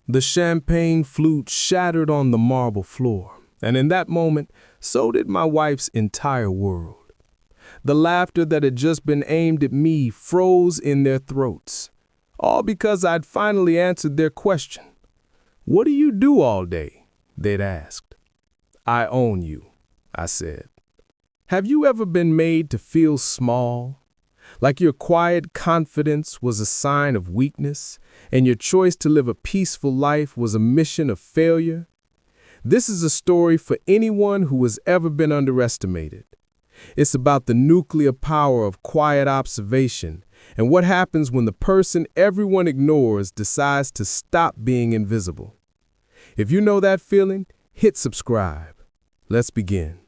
The champagne flute shattered on the marble floor, and in that moment, so did my wife's entire world. The laughter that had just been aimed at me froze in their throats, all because I'd finally answered their question. "What do you do all day?" they'd asked. "I own you," I said. Have you ever been made to feel small? Like your quiet confidence was a sign of weakness, and your choice to live a peaceful life was a mission of failure? This is a story for anyone who has ever been underestimated. It's about the nuclear power of quiet observation and what happens when the person everyone ignores decides to stop being invisible. If you know that feeling, hit subscribe. Let's begin.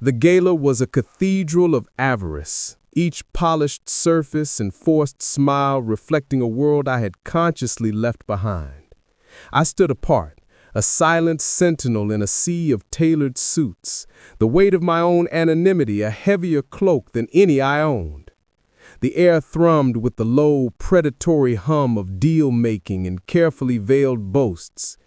The Gala was a cathedral of avarice, each polished surface and forced smile reflecting a world I had consciously left behind. I stood apart, a silent sentinel in a sea of tailored suits, the weight of my own anonymity a heavier cloak than any I owned. The air thrummed with the low, predatory hum of deal-making and carefully veiled boasts.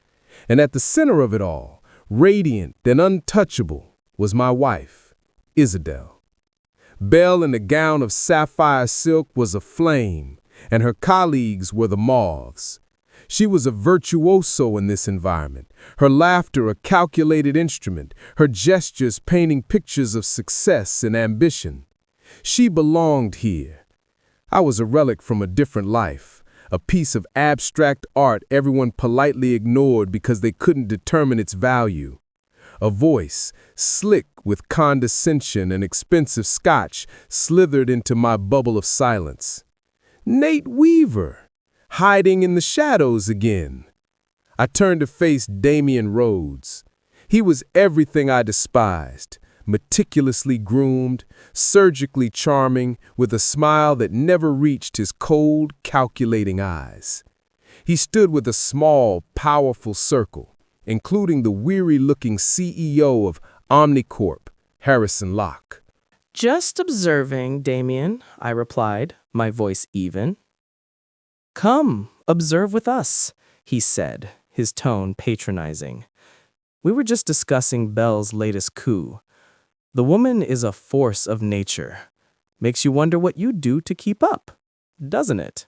And at the center of it all, radiant and untouchable, was my wife, Isabel. Belle in a gown of sapphire silk was aflame, and her colleagues were the moths. She was a virtuoso in this environment, her laughter a calculated instrument, her gestures painting pictures of success and ambition. She belonged here. I was a relic from a different life, a piece of abstract art everyone politely ignored because they couldn't determine its value. A voice, slick with condescension and expensive scotch, slithered into my bubble of silence. Nate Weaver, hiding in the shadows again. I turned to face Damian Rhodes. He was everything I despised, meticulously groomed, surgically charming, with a smile that never reached his cold, calculating eyes. He stood with a small, powerful circle, including the weary-looking CEO of Omnicorp, Harrison Locke. "Just observing, Damien," I replied, my voice even. "Come, observe with us," he said, his tone patronizing. "We were just discussing Belle's latest coup. The woman is a force of nature. Makes you wonder what you do to keep up, doesn't it?"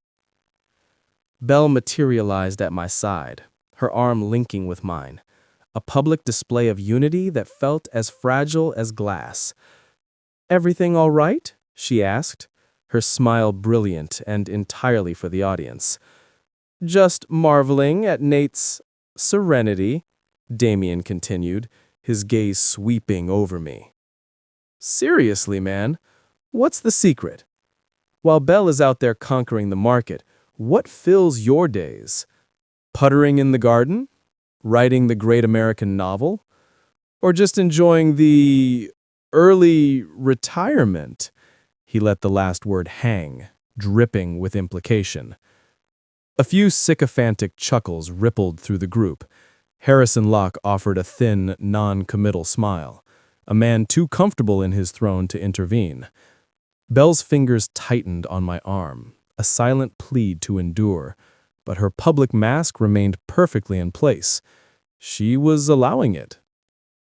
Belle materialized at my side, her arm linking with mine, a public display of unity that felt as fragile as glass. "Everything all right?" she asked, her smile brilliant and entirely for the audience. "Just marveling at Nate's serenity," Damien continued, his gaze sweeping over me. "Seriously, man, what's the secret? While Belle is out there conquering the market, what fills your days? Puttering in the garden? Writing the great American novel? Or just enjoying the early retirement?" He let the last word hang, dripping with implication. A few sycophantic chuckles rippled through the group. Harrison Locke offered a thin, non-committal smile, a man too comfortable in his throne to intervene. Belle's fingers tightened on my arm, a silent plead to endure, but her public mask remained perfectly in place. She was allowing it.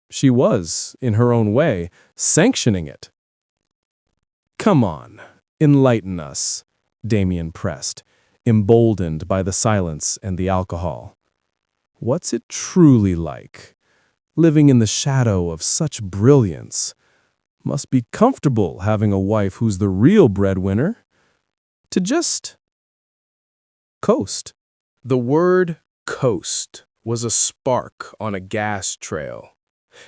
She was, in her own way, sanctioning it. "Come on, enlighten us," Damien pressed, emboldened by the silence and the alcohol. "What's it truly like? Living in the shadow of such brilliance. Must be comfortable having a wife who's the real breadwinner. To just coast." The word coast was a spark on a gas trail.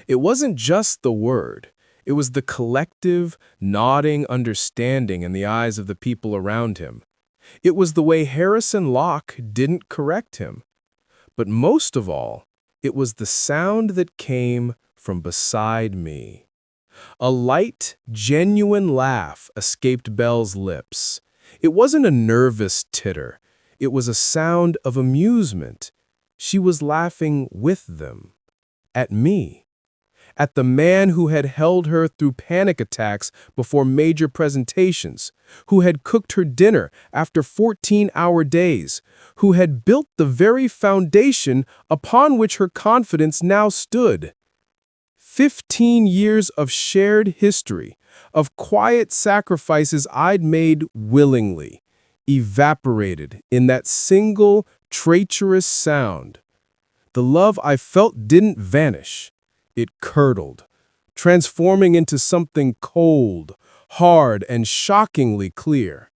It wasn't just the word. It was the collective, nodding understanding in the eyes of the people around him. It was the way Harrison Locke didn't correct him. But most of all, it was the sound that came from beside me. A light, genuine laugh escaped Belle's lips. It wasn't a nervous titter. It was a sound of amusement. She was laughing with them. At me. at the man who had held her through panic attacks before major presentations, who had cooked her dinner after 14-hour days, who had built the very foundation upon which her confidence now stood. 15 years of shared history, of quiet sacrifices I'd made willingly, evaporated in that single traitorous sound. The love I felt didn't vanish. It curdled, transforming into something cold, hard, and shockingly clear.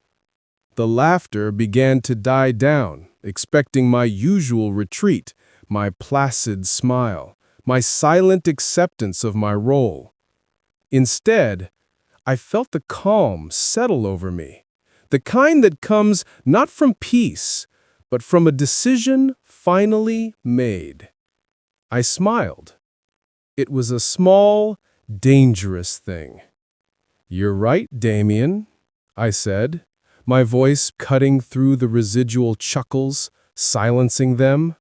The laughter began to die down, expecting my usual retreat, my placid smile, my silent acceptance of my role. Instead, I felt the calm settle over me, the kind that comes not from peace, but from a decision finally made. I smiled. It was a small, dangerous thing. "You're right, Damien," I said, my voice cutting through the residual chuckles, silencing them.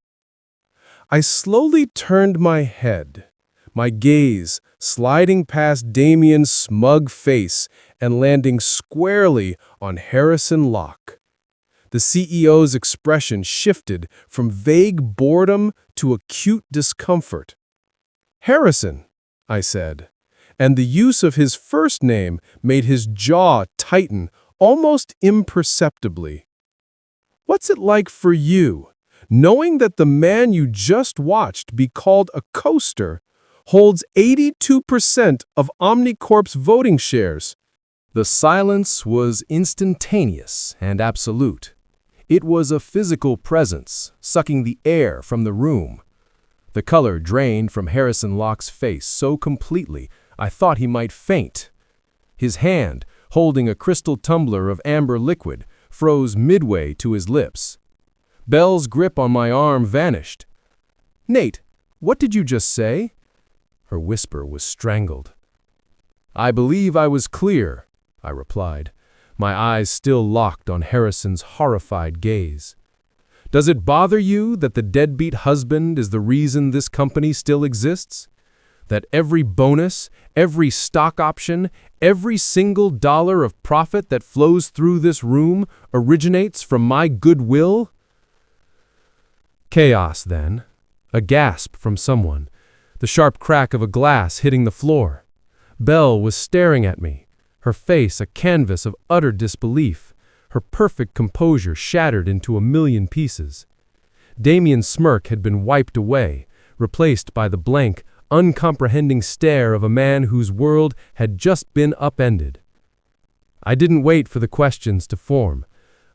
I slowly turned my head, my gaze sliding past Damien's smug face and landing squarely on Harrison Locke. The CEO's expression shifted from vague boredom to acute discomfort. "Harrison," I said, and the use of his first name made his jaw tighten almost imperceptibly. "What's it like for you, knowing that the man you just watched be called a coaster holds 82% of Omnicorp's voting shares?" The silence was instantaneous and absolute. It was a physical presence, sucking the air from the room. The color drained from Harrison Locke's face so completely I thought he might faint. His hand, holding a crystal tumbler of amber liquid, froze midway to his lips. Belle's grip on my arm vanished. "Nate, what did you just say?" Her whisper was strangled. "I believe I was clear," I replied, my eyes still locked on Harrison's horrified gaze. "Does it bother you that the deadbeat husband is the reason this company still exists? That every bonus, every stock option, every single dollar of profit that flows through this room originates from my goodwill?" Chaos then. A gasp from someone. The sharp crack of a glass hitting the floor. Belle was staring at me, her face a canvas of utter disbelief, her perfect composure shattered into a million pieces. Damien's smirk had been wiped away, replaced by the blank, uncomprehending stare of a man whose world had just been upended. I didn't wait for the questions to form.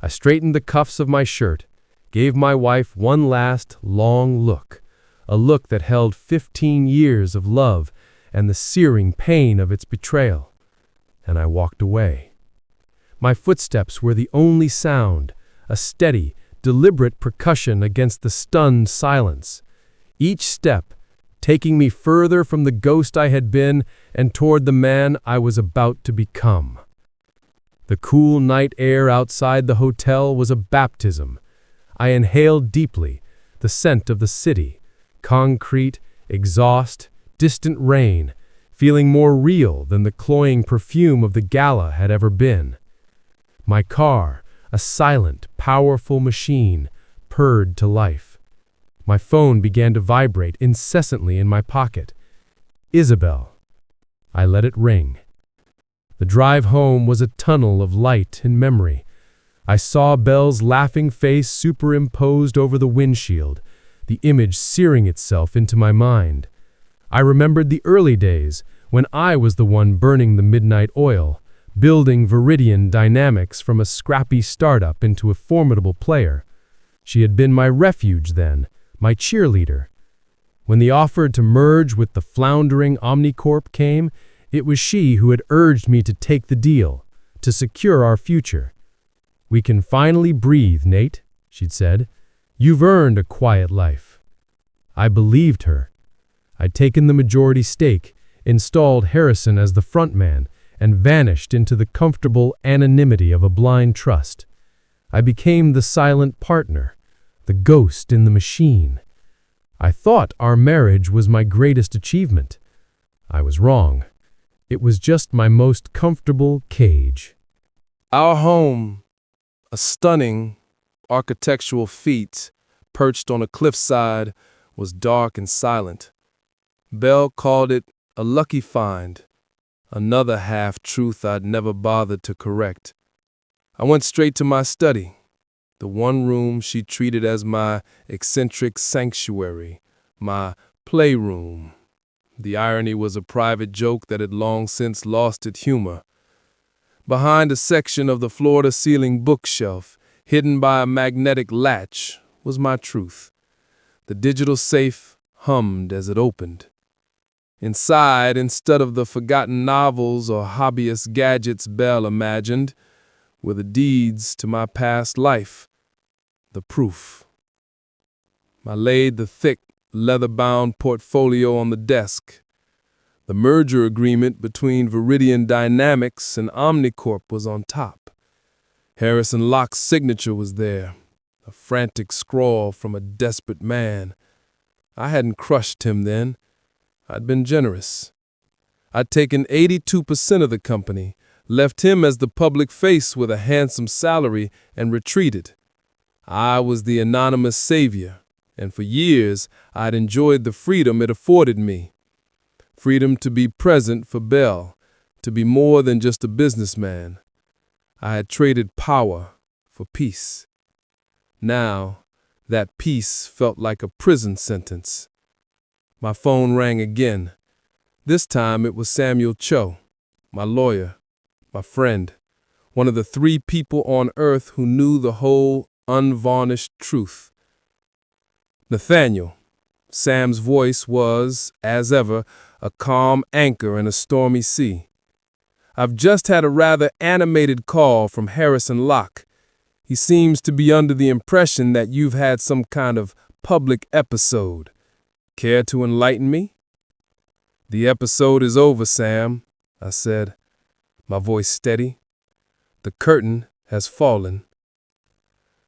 I straightened the cuffs of my shirt, gave my wife one last, long look, a look that held 15 years of love and the searing pain of its betrayal, and I walked away. My footsteps were the only sound, a steady, deliberate percussion against the stunned silence. Each step taking me further from the ghost I had been and toward the man I was about to become. The cool night air outside the hotel was a baptism. I inhaled deeply, the scent of the city, concrete, exhaust, distant rain, feeling more real than the cloying perfume of the Gala had ever been. My car, a silent, powerful machine, purred to life. My phone began to vibrate incessantly in my pocket. Isabel. I let it ring. The drive home was a tunnel of light and memory. I saw Belle's laughing face superimposed over the windshield, the image searing itself into my mind. I remembered the early days when I was the one burning the midnight oil, building Viridian Dynamics from a scrappy startup into a formidable player. She had been my refuge then, my cheerleader. When the offer to merge with the floundering Omnicorp came, it was she who had urged me to take the deal, to secure our future. "We can finally breathe, Nate," she'd said. "You've earned a quiet life." I believed her. I'd taken the majority stake, installed Harrison as the frontman, and vanished into the comfortable anonymity of a blind trust. I became the silent partner, the ghost in the machine. I thought our marriage was my greatest achievement. I was wrong. It was just my most comfortable cage. Our home, a stunning architectural feat perched on a cliffside, was dark and silent. Belle called it a lucky find, another half-truth I'd never bothered to correct. I went straight to my study, the one room she treated as my eccentric sanctuary, my playroom. The irony was a private joke that had long since lost its humor. Behind a section of the floor-to-ceiling bookshelf, hidden by a magnetic latch, was my truth. The digital safe hummed as it opened. Inside, instead of the forgotten novels or hobbyist gadgets Belle imagined, were the deeds to my past life, the proof. I laid the thick, leather-bound portfolio on the desk. The merger agreement between Viridian Dynamics and Omnicorp was on top. Harrison Locke's signature was there, a frantic scrawl from a desperate man. I hadn't crushed him then. I'd been generous. I'd taken 82% of the company, left him as the public face with a handsome salary, and retreated. I was the anonymous savior, and for years I'd enjoyed the freedom it afforded me. Freedom to be present for Belle, to be more than just a businessman. I had traded power for peace. Now, that peace felt like a prison sentence. My phone rang again. This time it was Samuel Cho, my lawyer, my friend, one of the 3 people on earth who knew the whole unvarnished truth. Nathaniel. Sam's voice was, as ever, a calm anchor in a stormy sea. I've just had a rather animated call from Harrison Locke. He seems to be under the impression that you've had some kind of public episode. Care to enlighten me? The episode is over, Sam, I said, my voice steady. The curtain has fallen.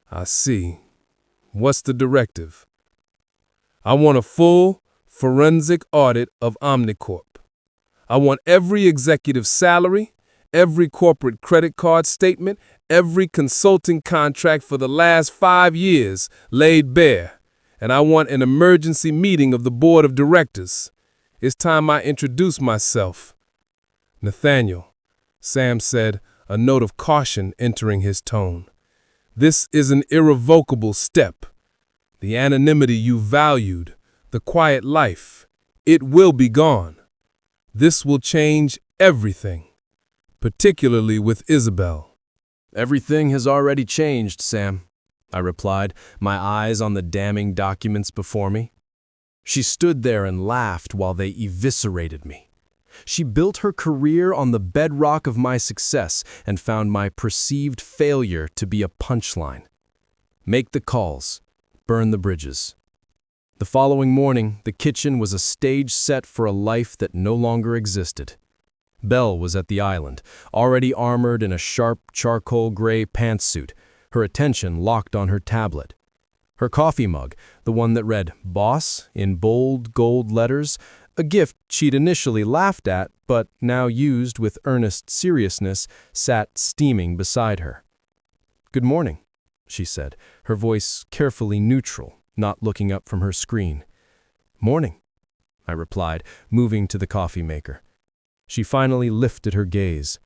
I see. What's the directive? I want a full forensic audit of Omnicorp. I want every executive salary, every corporate credit card statement, every consulting contract for the last 5 years laid bare. And I want an emergency meeting of the board of directors. It's time I introduce myself. Nathaniel, Sam said, a note of caution entering his tone. This is an irrevocable step. The anonymity you valued, the quiet life, it will be gone. This will change everything, particularly with Isabel. Everything has already changed, Sam, I replied, my eyes on the damning documents before me. She stood there and laughed while they eviscerated me. She built her career on the bedrock of my success and found my perceived failure to be a punchline. Make the calls, burn the bridges. The following morning, the kitchen was a stage set for a life that no longer existed. Belle was at the island, already armored in a sharp charcoal gray pantsuit, her attention locked on her tablet. Her coffee mug, the one that read "Boss" in bold gold letters, a gift she'd initially laughed at but now used with earnest seriousness, sat steaming beside her. "Good morning," she said, her voice carefully neutral, not looking up from her screen. "Morning," I replied, moving to the coffee maker. She finally lifted her gaze.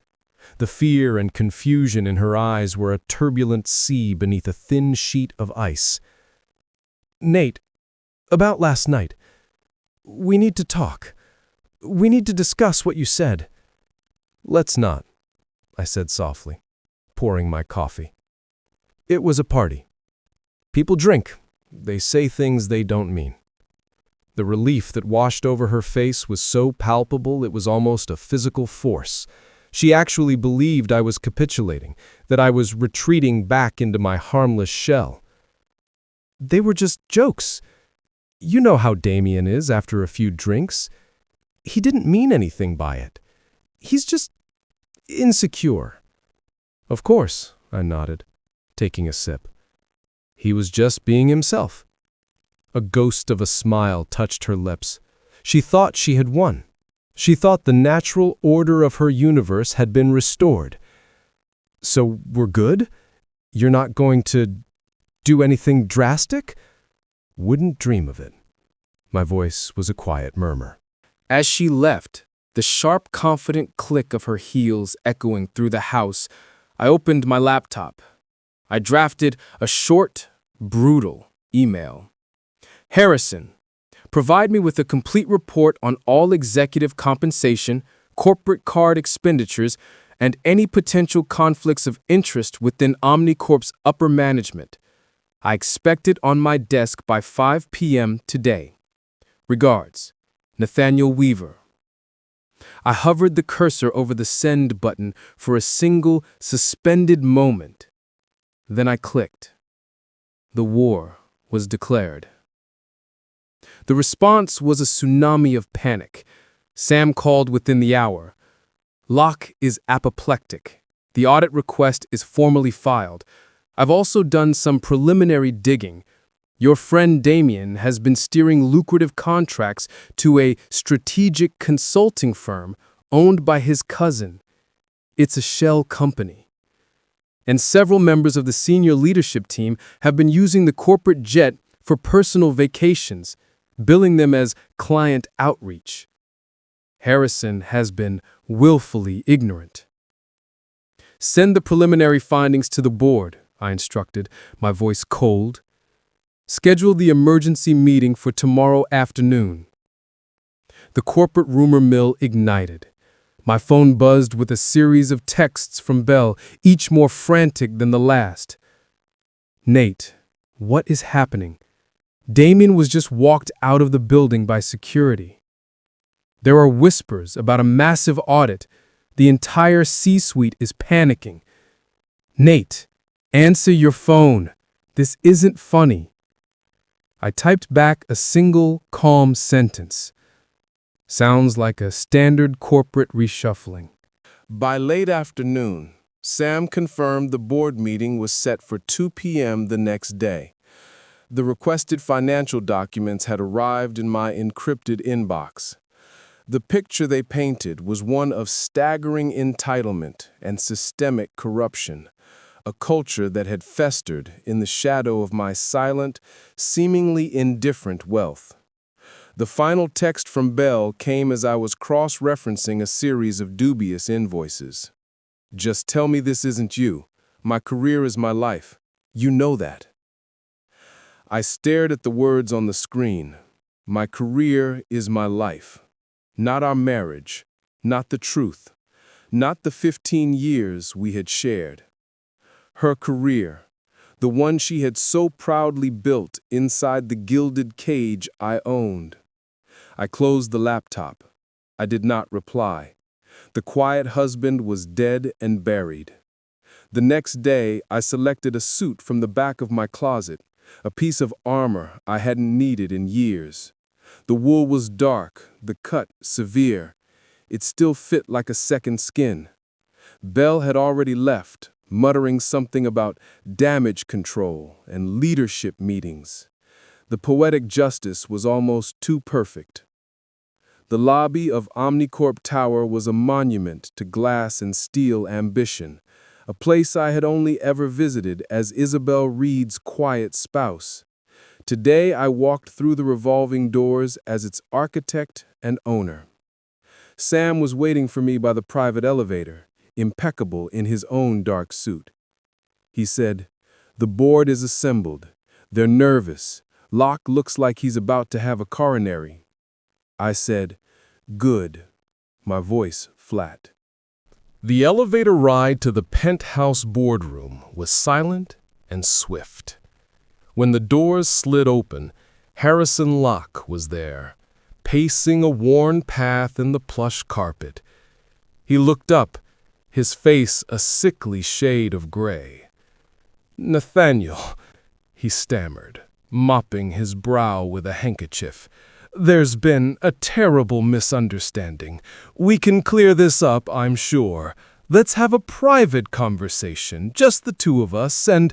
The fear and confusion in her eyes were a turbulent sea beneath a thin sheet of ice. "Nate, about last night. We need to talk. We need to discuss what you said." "Let's not," I said softly, pouring my coffee. "It was a party. People drink. They say things they don't mean." The relief that washed over her face was so palpable it was almost a physical force. She actually believed I was capitulating, that I was retreating back into my harmless shell. "They were just jokes. You know how Damien is after a few drinks. He didn't mean anything by it. He's just insecure." "Of course," I nodded, taking a sip. "He was just being himself." A ghost of a smile touched her lips. She thought she had won. She thought the natural order of her universe had been restored. So we're good? You're not going to do anything drastic? Wouldn't dream of it. My voice was a quiet murmur. As she left, the sharp, confident click of her heels echoing through the house, I opened my laptop. I drafted a short, brutal email. Harrison, provide me with a complete report on all executive compensation, corporate card expenditures, and any potential conflicts of interest within Omnicorp's upper management. I expect it on my desk by 5 p.m. today. Regards, Nathaniel Weaver. I hovered the cursor over the send button for a single, suspended moment. Then I clicked. The war was declared. The response was a tsunami of panic. Sam called within the hour. Locke is apoplectic. The audit request is formally filed. I've also done some preliminary digging. Your friend Damien has been steering lucrative contracts to a strategic consulting firm owned by his cousin. It's a shell company. And several members of the senior leadership team have been using the corporate jet for personal vacations, billing them as client outreach. Harrison has been willfully ignorant. Send the preliminary findings to the board, I instructed, my voice cold. Schedule the emergency meeting for tomorrow afternoon. The corporate rumor mill ignited. My phone buzzed with a series of texts from Belle, each more frantic than the last. Nate, what is happening? Damien was just walked out of the building by security. There are whispers about a massive audit. The entire C-suite is panicking. Nate, answer your phone. This isn't funny. I typed back a single, calm sentence. Sounds like a standard corporate reshuffling. By late afternoon, Sam confirmed the board meeting was set for 2 p.m. the next day. The requested financial documents had arrived in my encrypted inbox. The picture they painted was one of staggering entitlement and systemic corruption, a culture that had festered in the shadow of my silent, seemingly indifferent wealth. The final text from Belle came as I was cross-referencing a series of dubious invoices. Just tell me this isn't you. My career is my life. You know that. I stared at the words on the screen. My career is my life. Not our marriage, not the truth, not the 15 years we had shared. Her career, the one she had so proudly built inside the gilded cage I owned. I closed the laptop. I did not reply. The quiet husband was dead and buried. The next day, I selected a suit from the back of my closet, a piece of armor I hadn't needed in years. The wool was dark, the cut severe. It still fit like a second skin. Belle had already left, muttering something about damage control and leadership meetings. The poetic justice was almost too perfect. The lobby of Omnicorp Tower was a monument to glass and steel ambition, a place I had only ever visited as Isabel Reed's quiet spouse. Today I walked through the revolving doors as its architect and owner. Sam was waiting for me by the private elevator, impeccable in his own dark suit. He said, "The board is assembled. They're nervous. Locke looks like he's about to have a coronary." I said, "Good," my voice flat. The elevator ride to the penthouse boardroom was silent and swift. When the doors slid open, Harrison Locke was there, pacing a worn path in the plush carpet. He looked up, his face a sickly shade of gray. "Nathaniel," he stammered, mopping his brow with a handkerchief. "There's been a terrible misunderstanding. We can clear this up, I'm sure. Let's have a private conversation, just the two of us, and..."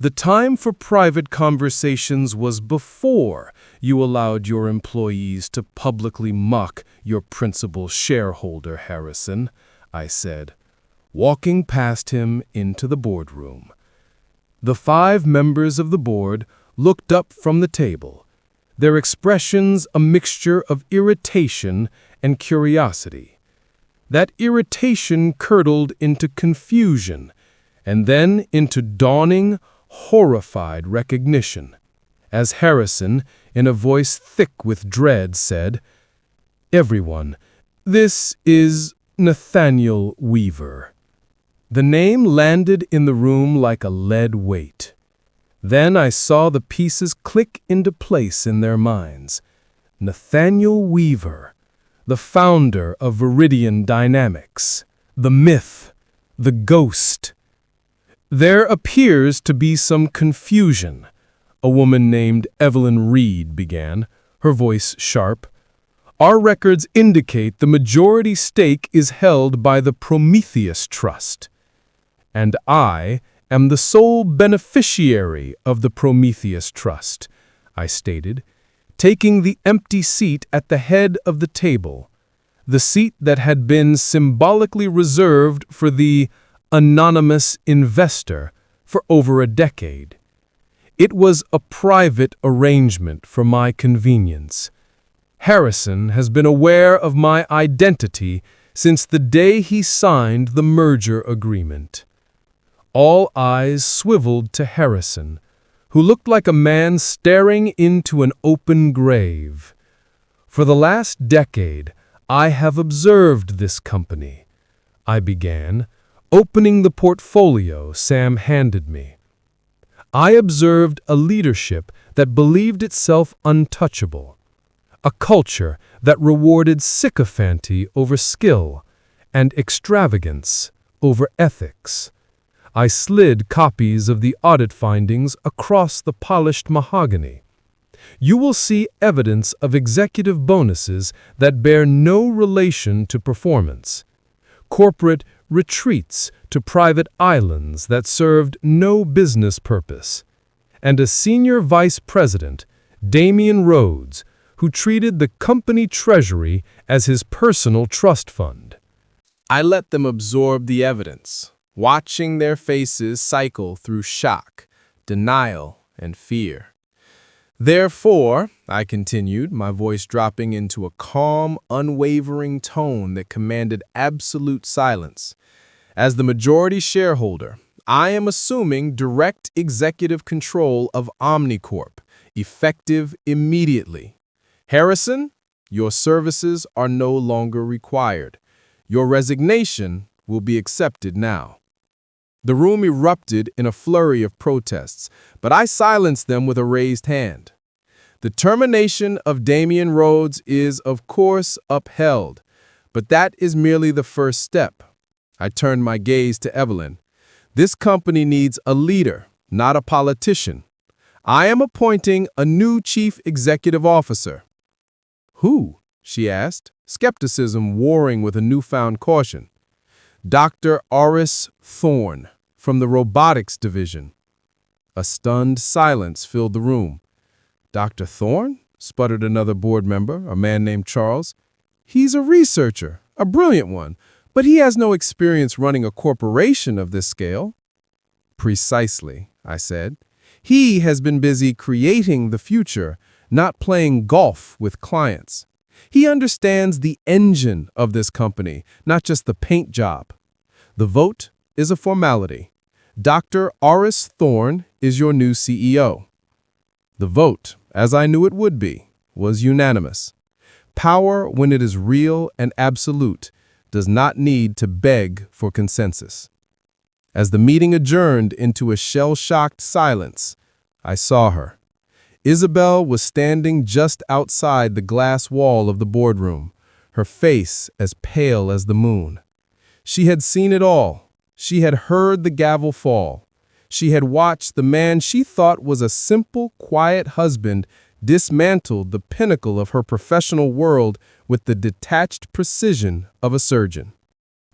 The time for private conversations was before you allowed your employees to publicly mock your principal shareholder, Harrison," I said, walking past him into the boardroom. The 5 members of the board looked up from the table, their expressions a mixture of irritation and curiosity. That irritation curdled into confusion, and then into dawning, horrified recognition, as Harrison, in a voice thick with dread, said, "Everyone, this is Nathaniel Weaver." The name landed in the room like a lead weight. Then I saw the pieces click into place in their minds. Nathaniel Weaver, the founder of Viridian Dynamics, the myth, the ghost. "There appears to be some confusion," a woman named Evelyn Reed began, her voice sharp. "Our records indicate the majority stake is held by the Prometheus Trust. And I am the sole beneficiary of the Prometheus Trust," I stated, taking the empty seat at the head of the table, the seat that had been symbolically reserved for the anonymous investor for over a decade. It was a private arrangement for my convenience. Harrison has been aware of my identity since the day he signed the merger agreement. All eyes swiveled to Harrison, who looked like a man staring into an open grave. "For the last decade, I have observed this company," I began, opening the portfolio Sam handed me. "I observed a leadership that believed itself untouchable, a culture that rewarded sycophancy over skill and extravagance over ethics." I slid copies of the audit findings across the polished mahogany. "You will see evidence of executive bonuses that bear no relation to performance, corporate retreats to private islands that served no business purpose, and a senior vice president, Damian Rhodes, who treated the company treasury as his personal trust fund." I let them absorb the evidence, watching their faces cycle through shock, denial, and fear. "Therefore," I continued, my voice dropping into a calm, unwavering tone that commanded absolute silence, "as the majority shareholder, I am assuming direct executive control of Omnicorp, effective immediately. Harrison, your services are no longer required. Your resignation will be accepted now." The room erupted in a flurry of protests, but I silenced them with a raised hand. "The termination of Damian Rhodes is, of course, upheld, but that is merely the first step." I turned my gaze to Evelyn. "This company needs a leader, not a politician. I am appointing a new chief executive officer." "Who?" she asked, skepticism warring with a newfound caution. "Dr. Oris Thorne, from the robotics division." A stunned silence filled the room. "Dr. Thorne?" sputtered another board member, a man named Charles. "He's a researcher, a brilliant one, but he has no experience running a corporation of this scale." "Precisely," I said. "He has been busy creating the future, not playing golf with clients. He understands the engine of this company, not just the paint job. The vote is a formality. Dr. Oris Thorne is your new CEO." The vote, as I knew it would be, was unanimous. Power, when it is real and absolute, does not need to beg for consensus. As the meeting adjourned into a shell-shocked silence, I saw her. Isabel was standing just outside the glass wall of the boardroom, her face as pale as the moon. She had seen it all. She had heard the gavel fall. She had watched the man she thought was a simple, quiet husband dismantle the pinnacle of her professional world with the detached precision of a surgeon.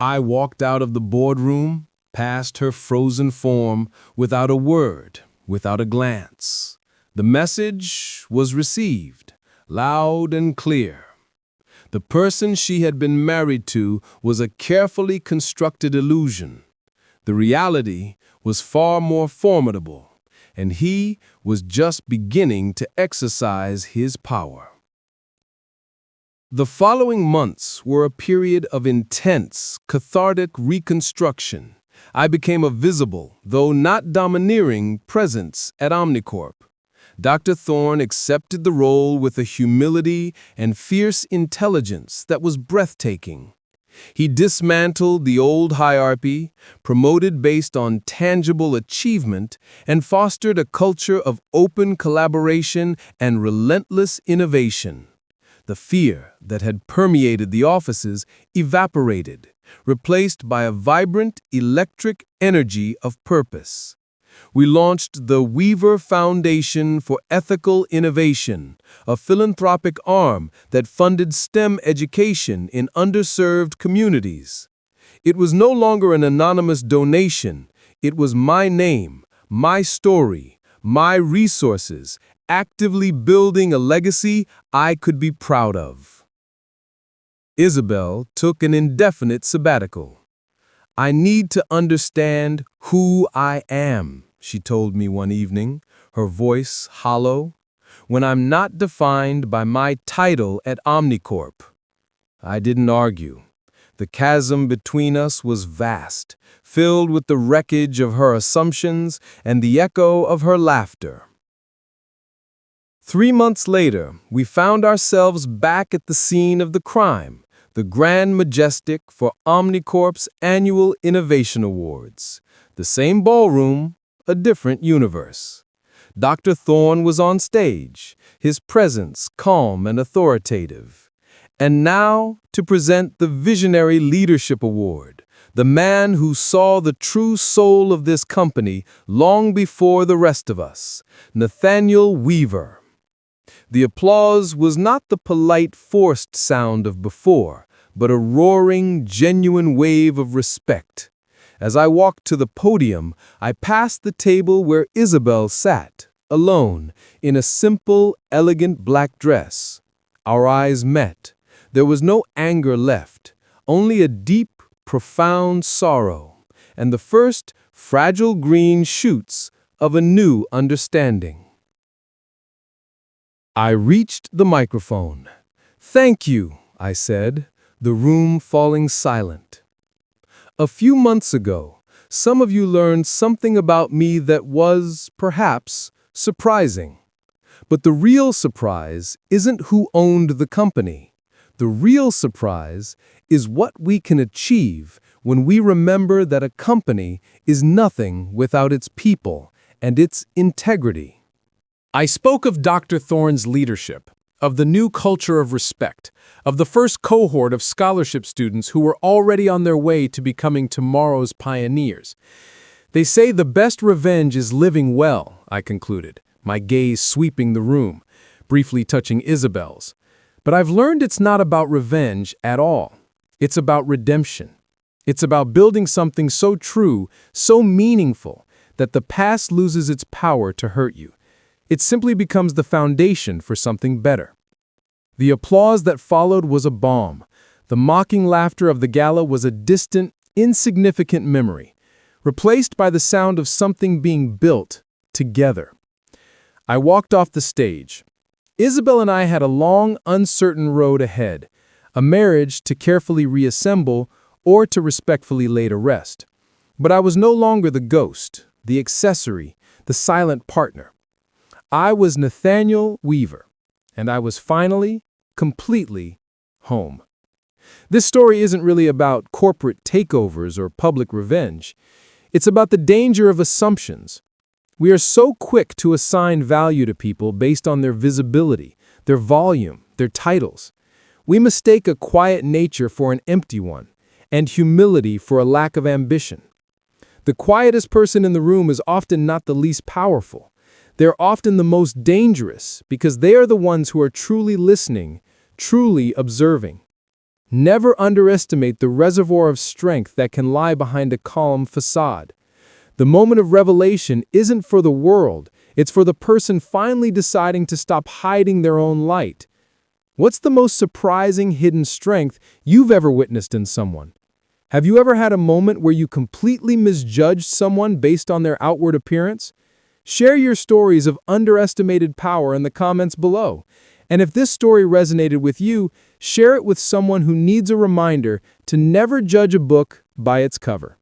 I walked out of the boardroom, past her frozen form, without a word, without a glance. The message was received, loud and clear. The person she had been married to was a carefully constructed illusion. The reality was far more formidable, and he was just beginning to exercise his power. The following months were a period of intense, cathartic reconstruction. I became a visible, though not domineering, presence at Omnicorp. Dr. Thorne accepted the role with a humility and fierce intelligence that was breathtaking. He dismantled the old hierarchy, promoted based on tangible achievement, and fostered a culture of open collaboration and relentless innovation. The fear that had permeated the offices evaporated, replaced by a vibrant, electric energy of purpose. We launched the Weaver Foundation for Ethical Innovation, a philanthropic arm that funded STEM education in underserved communities. It was no longer an anonymous donation. It was my name, my story, my resources, actively building a legacy I could be proud of. Isabel took an indefinite sabbatical. "I need to understand who I am," she told me one evening, her voice hollow, "when I'm not defined by my title at Omnicorp." I didn't argue. The chasm between us was vast, filled with the wreckage of her assumptions and the echo of her laughter. 3 months later, we found ourselves back at the scene of the crime, the Grand Majestic for Omnicorp's annual Innovation Awards. The same ballroom, a different universe. Dr. Thorne was on stage, his presence calm and authoritative. And now, to present the Visionary Leadership Award, the man who saw the true soul of this company long before the rest of us, Nathaniel Weaver. The applause was not the polite, forced sound of before, but a roaring, genuine wave of respect. As I walked to the podium, I passed the table where Isabel sat, alone, in a simple, elegant black dress. Our eyes met. There was no anger left, only a deep, profound sorrow, and the first fragile green shoots of a new understanding. I reached the microphone. "Thank you," I said, the room falling silent. "A few months ago, some of you learned something about me that was, perhaps, surprising. But the real surprise isn't who owned the company. The real surprise is what we can achieve when we remember that a company is nothing without its people and its integrity." I spoke of Dr. Thorne's leadership, of the new culture of respect, of the first cohort of scholarship students who were already on their way to becoming tomorrow's pioneers. "They say the best revenge is living well," I concluded, my gaze sweeping the room, briefly touching Isabel's. "But I've learned it's not about revenge at all. It's about redemption. It's about building something so true, so meaningful, that the past loses its power to hurt you. It simply becomes the foundation for something better." The applause that followed was a balm. The mocking laughter of the gala was a distant, insignificant memory, replaced by the sound of something being built together. I walked off the stage. Isabel and I had a long, uncertain road ahead, a marriage to carefully reassemble or to respectfully lay to rest. But I was no longer the ghost, the accessory, the silent partner. I was Nathaniel Weaver, and I was finally, completely home. This story isn't really about corporate takeovers or public revenge. It's about the danger of assumptions. We are so quick to assign value to people based on their visibility, their volume, their titles. We mistake a quiet nature for an empty one, and humility for a lack of ambition. The quietest person in the room is often not the least powerful. They're often the most dangerous because they are the ones who are truly listening, truly observing. Never underestimate the reservoir of strength that can lie behind a calm facade. The moment of revelation isn't for the world, It's for the person finally deciding to stop hiding their own light. What's the most surprising hidden strength you've ever witnessed in someone? Have you ever had a moment where you completely misjudged someone based on their outward appearance? Share your stories of underestimated power in the comments below. And if this story resonated with you, share it with someone who needs a reminder to never judge a book by its cover.